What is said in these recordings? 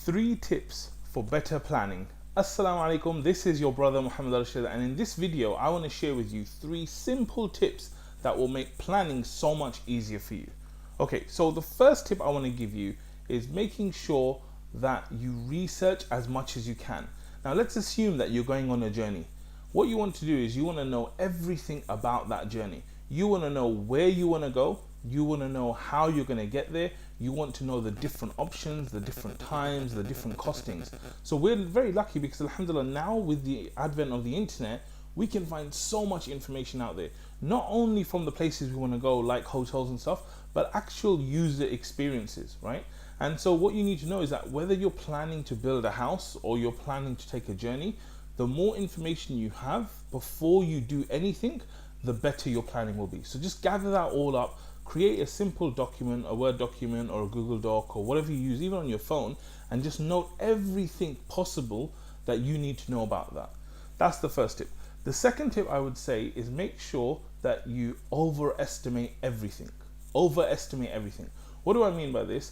3 tips for better planning. Assalamu alaikum, this is your brother Mohammad, Arshad, and in this video I want to share with you 3 simple tips that will make planning so much easier for you. Okay, so the first tip I want to give you is making sure that you research as much as you can. Now let's assume that you're going on a journey. What you want to do is you want to know everything about that journey. You want to know where you want to go. You want to know how you're going to get there. You want to know the different options, the different times, the different costings. So we're very lucky because alhamdulillah, now with the advent of the internet, we can find so much information out there. Not only from the places we want to go, like hotels and stuff, but actual user experiences, right? And so what you need to know is that whether you're planning to build a house or you're planning to take a journey, the more information you have before you do anything, the better your planning will be. So just gather that all up, create a simple document, a Word document or a Google Doc or whatever you use, even on your phone, and just note everything possible that you need to know about that. That's the first tip. The second tip I would say is make sure that you overestimate everything. Overestimate everything. What do I mean by this?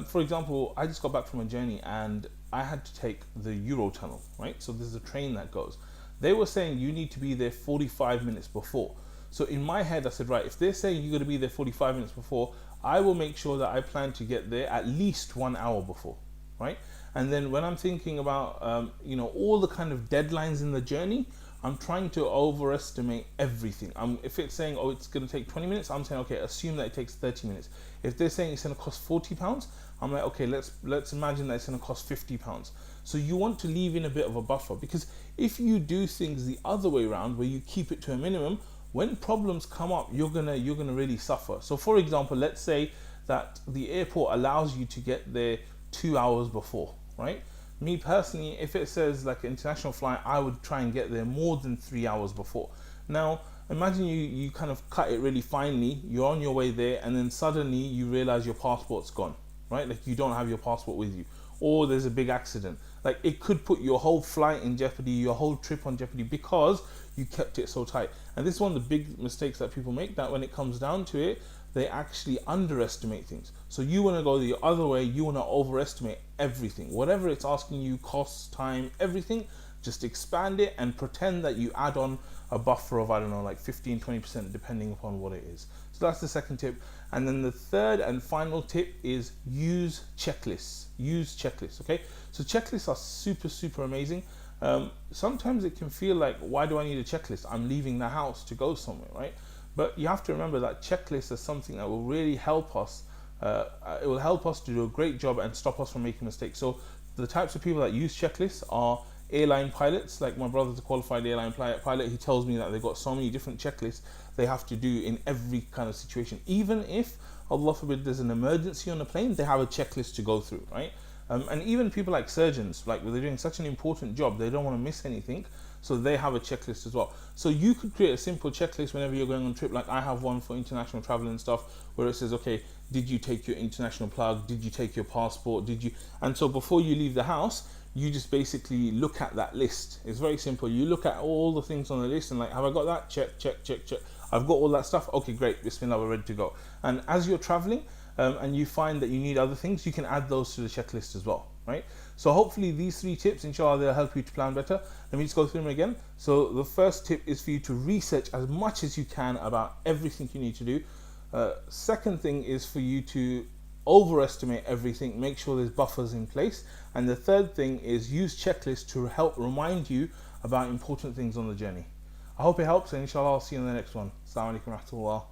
For example, I just got back from a journey and I had to take the Eurotunnel, right? So there's a train that goes. They were saying you need to be there 45 minutes before. So in my head, I said, right, if they're saying you're going to be there 45 minutes before, I will make sure that I plan to get there at least 1 hour before, right? And then when I'm thinking about, all the kind of deadlines in the journey, I'm trying to overestimate everything. If it's saying, oh, it's going to take 20 minutes, I'm saying, okay, assume that it takes 30 minutes. If they're saying it's going to cost £40, I'm like, okay, let's imagine that it's going to cost £50. So you want to leave in a bit of a buffer, because if you do things the other way around, where you keep it to a minimum, when problems come up, you're gonna really suffer. So for example, let's say that the airport allows you to get there 2 hours before, right? Me personally, if it says like an international flight, I would try and get there more than 3 hours before. Now, imagine you kind of cut it really finely, you're on your way there, and then suddenly you realize your passport's gone, right? Like you don't have your passport with you, or there's a big accident. Like it could put your whole flight in jeopardy, your whole trip on jeopardy, because you kept it so tight. And this is one of the big mistakes that people make, that when it comes down to it, they actually underestimate things. So you want to go the other way, you want to overestimate everything. Whatever it's asking you, costs, time, everything, just expand it and pretend that you add on a buffer of, I don't know, like 15-20% depending upon what it is. So that's the second tip. And then the third and final tip is use checklists. Use checklists, okay? So checklists are super amazing. Sometimes it can feel like, why do I need a checklist? I'm leaving the house to go somewhere, right? But you have to remember that checklists are something that will really help us. It will help us to do a great job and stop us from making mistakes. So the types of people that use checklists are airline pilots. Like my brother's a qualified airline pilot. He tells me that they've got so many different checklists they have to do in every kind of situation. Even if, Allah forbid, there's an emergency on the plane, they have a checklist to go through, right? And even people like surgeons, like they're doing such an important job, they don't want to miss anything, so they have a checklist as well. So you could create a simple checklist whenever you're going on a trip. Like I have one for international travel and stuff, where it says, okay, did you take your international plug? Did you take your passport? Did you? And so before you leave the house, you just basically look at that list. It's very simple. You look at all the things on the list and like, have I got that? Check. I've got all that stuff. Okay, great. Bismillah, we're ready to go. And as you're traveling, and you find that you need other things, you can add those to the checklist as well, right? So hopefully these 3 tips, inshallah, they'll help you to plan better. Let me just go through them again. So the first tip is for you to research as much as you can about everything you need to do. Second thing is for you to overestimate everything, make sure there's buffers in place. And the third thing is use checklists to help remind you about important things on the journey. I hope it helps, and inshallah I'll see you in the next one. Assalamu alaikum wa rahmatullah.